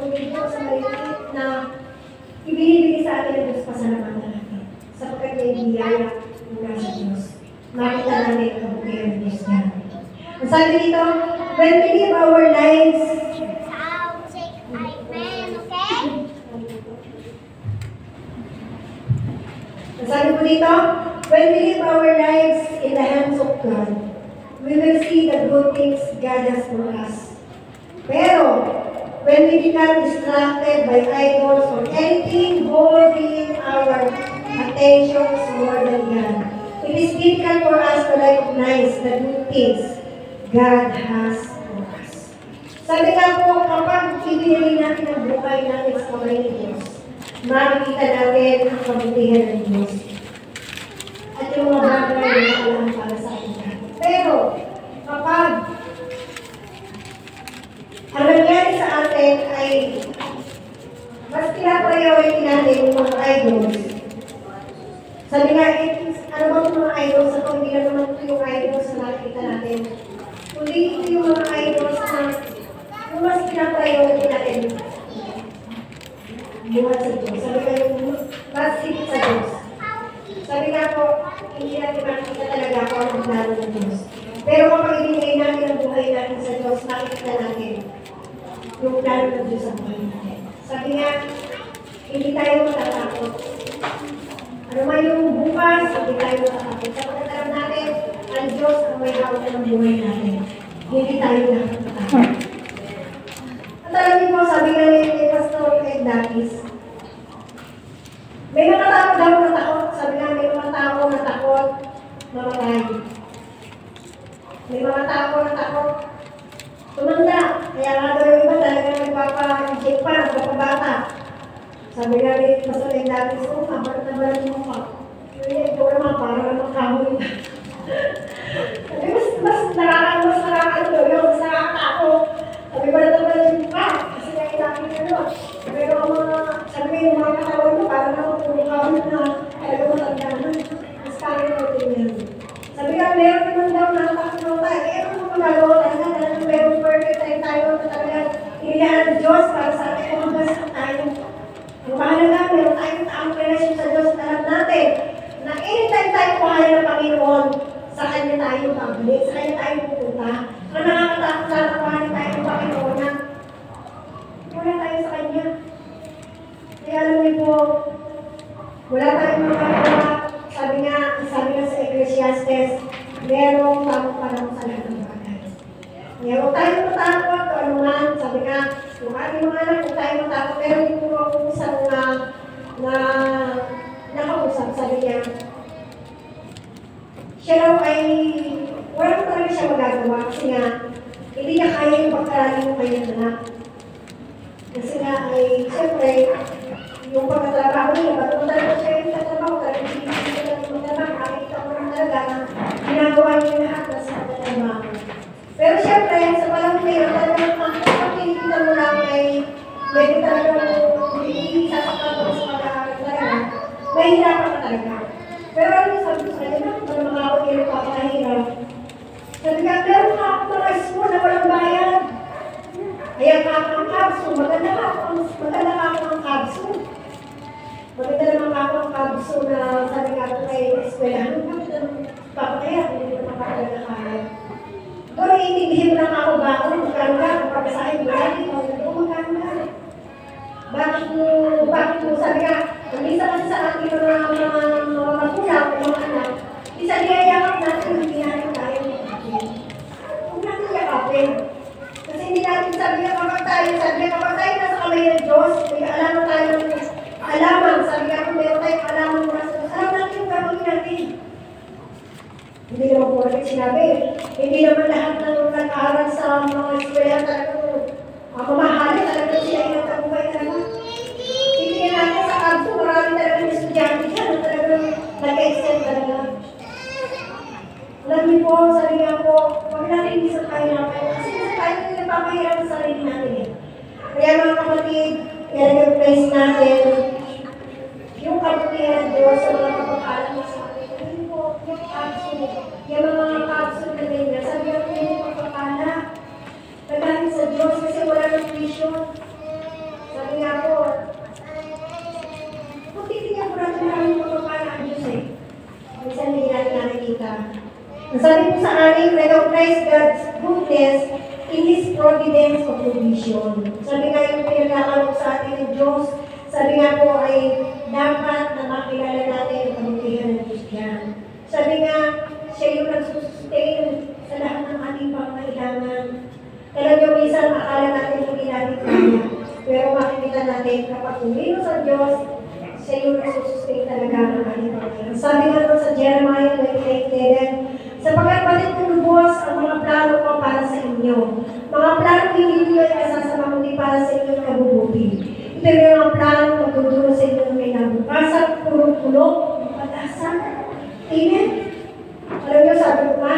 pumili po sa maliit na ibinibigay sa atin ng Diyos pasalamatan natin. Sapagkat may biyaya mula sa Diyos. Makita natin ang kabutihan ng Diyos niya. Ang sabi dito, when we live our lives, ang sabi po dito, when we live our lives in the hands of God, we will see the good things God has for us. Pero, when we become distracted by idols or anything holding our attention more than God, it is difficult for us to recognize the good things God has for us. Sabi nga po, kapag ibinili natin ang buhay natin sa kamay ng Diyos, makikita natin ang kabutihan ng Diyos. At yung mga bagay na kailangan para sa atin. Pero, kapag ang nangyari sa atin ay mas pinapriority natin yung mga idols. Sabi nga, ano ba yung mga idols na ito? Hindi na naman ito yung idols na nakikita natin. Kundi ito yung mga idols na yung mas pinapriority natin. Buhat sa Diyos. Sabi nga yung mas higit sa Diyos. Sabi nga po, hindi natin makikita talaga kung ang plano ng Diyos. Pero kapag ibigay natin ang buhay natin sa Diyos, makikita natin yung plano ng Diyos sa buhay natin. Sabi nga, hindi tayo matatakot. Ano man yung bukas, hindi tayo matatakot. Kapag alam natin, ang Diyos ang may hawak ng buhay natin. Hindi tayo natatakot. At alam niyo po, sabi nga ni Pastor Ed Datis, may mga tao daw na takot. Sabi nga, may mga tao na takot mamatay. May mga tao na takot tumanda. Kaya nga daw yung iba talaga nagpapa-inject pa, nagpapabata. Sabi nga ni Pastor Ed Datis, kabalat na balat mo pa. Ito naman, parang makahoy. Sabi, mas nakakano yun, mas nakakatakot. Sabi, balat na balat mo pa. Kasi nga ilapin ka doon. Pero ang mga, sabi yung mga katawan mo, parang naman pumukawin na talaga matanda na. Mas kaya natin yan. Sabi nga, meron naman daw na takot tayo. Eh, ano mo magagawa talaga? Talagang meron perfect tayo na talaga inilaan ng Diyos para sa atin kung magasang tayo. Ang mahalaga, meron tayong taong relasyon sa Diyos at alam natin na anytime tayo kuhain ng Panginoon, sa Kanya tayo babalik, sa Kanya tayo pupunta. Kung nakakatakot na kuhain tayo ng Panginoon na wala tayo sa Kanya. Kaya alam niyo po, wala tayong magagawa. Sabi nga sa Ecclesiastes, merong tamang panahon sa lahat ng bagay. Kaya huwag tayong matakot o ano man. Sabi nga, yung ating mga anak, huwag tayong matakot. Pero yung mga usap na nakausap, sabi niya, siya raw ay, wala talaga siya magagawa. Kasi nga, hindi niya kaya yung pagkarali ng kanyang anak. Kasi nga ay, siyempre, yung pagkatrabaho niya, batong talaga siya yung tatrabaho, talagang sinisip siya ng magtrabaho, nakikita ko lang talaga na ginagawa niya lahat na sa tatrabaho. Pero siyempre, sa palang ngayon, talagang ang kinikita mo lang ay medyo talagang hindi sasakal sa pag-aaral talaga, mahirapan ka talaga. Pero ano sabi ko sa kanya, para mga ako kayo papahirap. Sabi ka, meron ka ako mga school na walang bayad. Kaya ka ang kapsul, maganda ka ako ang kapsul. Maganda naman ako ang kapsul na sabi ka ako kay eskwelahan. Bakit naman papakaya, hindi ko makakalaga kaya. Doon, iintindihin mo lang ako ba ako, magkano ka, kung papasahin mo lang, ito, magkano ka. Bakit mo, sabi ka, ang isa kasi sa ating mga magulang o mga anak, isa niyayakap natin, hindi natin kaya magkakapin. Huwag natin yakapin. Kasi hindi natin sabi ka kapag tayo nasa kamay ng Diyos, may alaman tayo ng alaman, sabi ka kung meron tayong alaman mula sa Diyos, alam natin yung gagawin natin. Hindi naman po natin sinabi, hindi naman lahat ng nag-aaral sa mga eskwela talagang mamahalin, talagang siya ay nagtagumpay talaga. Hindi natin sa kanto, marami talagang estudyante dyan, talagang nag-extend talaga. Alam niyo po, sabi nga po, huwag natin isang tayo natin. Kasi tayo yung nagpapahirap sa sarili natin eh. Kaya mga kapatid, i-recognize natin yung kabutihan ng Diyos sa mga kapakalan mo sa atin. Hindi po, yung kapsul, yung mga kapsul na ganyan, sabi nga yung kapakala. Nagaling sa Diyos kasi wala ng vision. Sabi nga po, kung titignan po natin maraming pagpapala ang Diyos eh. Minsan hindi natin nakikita. Ang sabi po sa akin, recognize God's goodness in His providence of provision. Sabi nga yung pinagkakalog sa atin ng Diyos, sabi nga po ay dapat na makilala natin ang kabutihan ng Diyos yan. Sabi nga, siya yung nagsustain sa lahat ng ating pangailangan. Kailan yung minsan akala natin hindi natin kaya. Pero makikita natin kapag tumino sa Diyos, siya yung nagsustain talaga ng ating pangailangan. Sabi nga po sa Jeremiah 28:11, sapagkat balit kong lubos ang mga plano ko para sa inyo. Mga plano hindi niyo ay kasasama kundi para sa inyong kabubuti. Ito yung mga plano magtuturo sa inyo ng kinabukasan, purong-pulong, pag-asa. Amen? Alam niyo, sabi ko nga,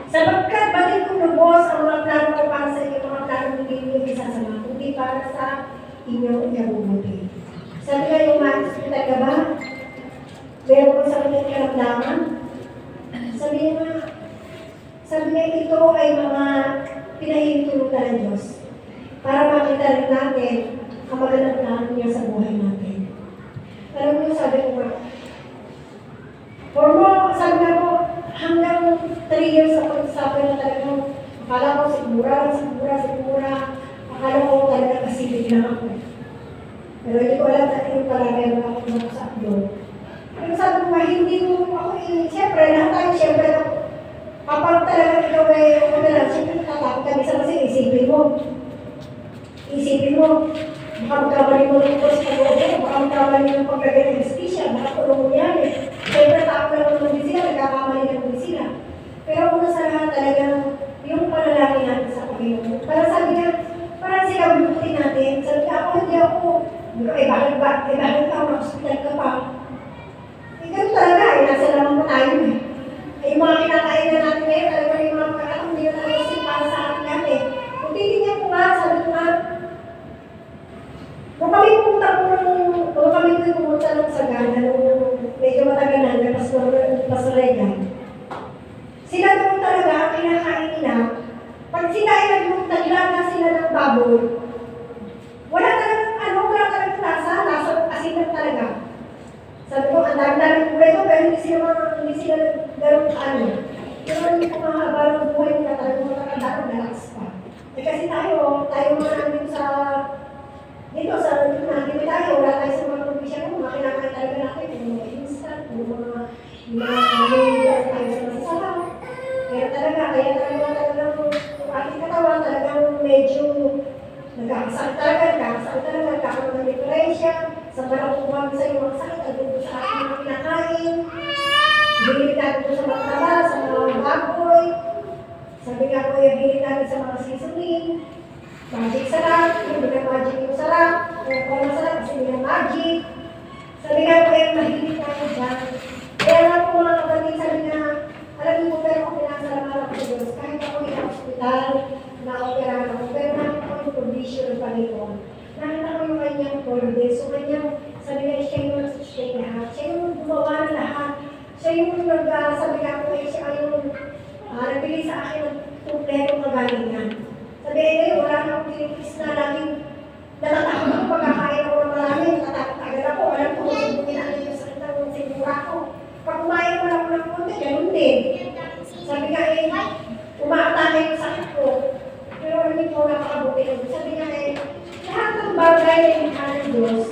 sapagkat balit kong lubos ang mga plano ko para sa inyo, mga plano hindi niyo ay kasasama kundi para sa inyong kabubuti. Sabi nga yung hospital ka ba? Meron ko sa kanyang karamdaman? Sabi niya ito ay mga pinahihintulutan ng Diyos para makita rin natin ang magandang plano niya sa buhay natin. Alam niyo, sabi ko nga, sabi nga po, hanggang 3 years ako sabi na talagang akala ko sigura, akala ko talaga kasipig lang ako. Pero hindi ko alam na yung pala meron ako sa doon. Pero sabi ko nga, hindi ko ako siyempre, lahat tayo siyempre, kapag talaga ikaw ay siyempre natatakot kami sa kasi isipin mo, baka magkamali mo ng kursi na loob, baka magkamali ng pagkagay ng justisya, baka tulong mo yan eh. Siyempre, tao lang naman din sila, nagkakamali naman din sila. Pero una sa lahat talagang yung panalangin natin sa Panginoon. Para sabi nga, parang sila bubuti natin, sabi nga ako, hindi ako, bakit ka, mag-hospital ka pa. Ganun talaga, nasa lamang pa tayo eh. Yung mga kinakain na natin ngayon, talaga yung mga pagkakataon, hindi na talaga para sa akin natin. Kung titignan ko nga, sabi ko nga, kung kami pumunta ng Sagana, nung medyo matagal na, Pastorega, sila doon talaga, ang kinakain nila, pag sila ay naglaga sila ng baboy, wala talagang lasa asin lang talaga. Sabi ko, ang dami-dami po ito, pero hindi sila gano'n ano. Pero hindi ko mahaba ng buhay nila talagang matakandaan, relax pa. Eh kasi tayo mga namin dito sa natin tayo, wala tayo sa mga probinsya mo, makinakain talaga natin, yung mga instant, yung mga tayo sa masasarap. Kaya talagang ating katawan talagang medyo nagkakasakit talaga, nagkakaroon ng depresya, sa parang kumami sa iyo ang sakit, agad sa ating mga kinakain, hilig natin po sa mataba, sa mga baboy, sabi nga po yung hilig natin sa mga seasoning, magic sarap, hindi na magic yung sarap, kaya po masarap kasi hindi na magic, sabi nga po yung mahilig natin dyan. Kaya nga po mga kapatid, sabi nga, alam niyo po pero ako pinasalamat ako sa Diyos, kahit ako yung hospital, na-operahan ako, pero nakita ko yung provision ng Panginoon. Nakita ko yung kanyang providence. So kanyang, sabi nga, siya yung nag-sustain lahat. Siya yung gumawa ng lahat. Siya yung sabi nga ko, siya yung nagbili sa akin ng kumpletong kagalingan. Sabi nga, wala na akong tinipis na laging natatakot ako pagkakain ako ng marami. Natatakot agad ako. Alam ko, subukin natin yung sakit ng sigura ko. Pag kumain mo lang ako ng konti, ganun din. Sabi nga, umaatake yung sakit ko. Pero hindi po napakabuti. Sabi nga, lahat ng bagay na yung ng Diyos,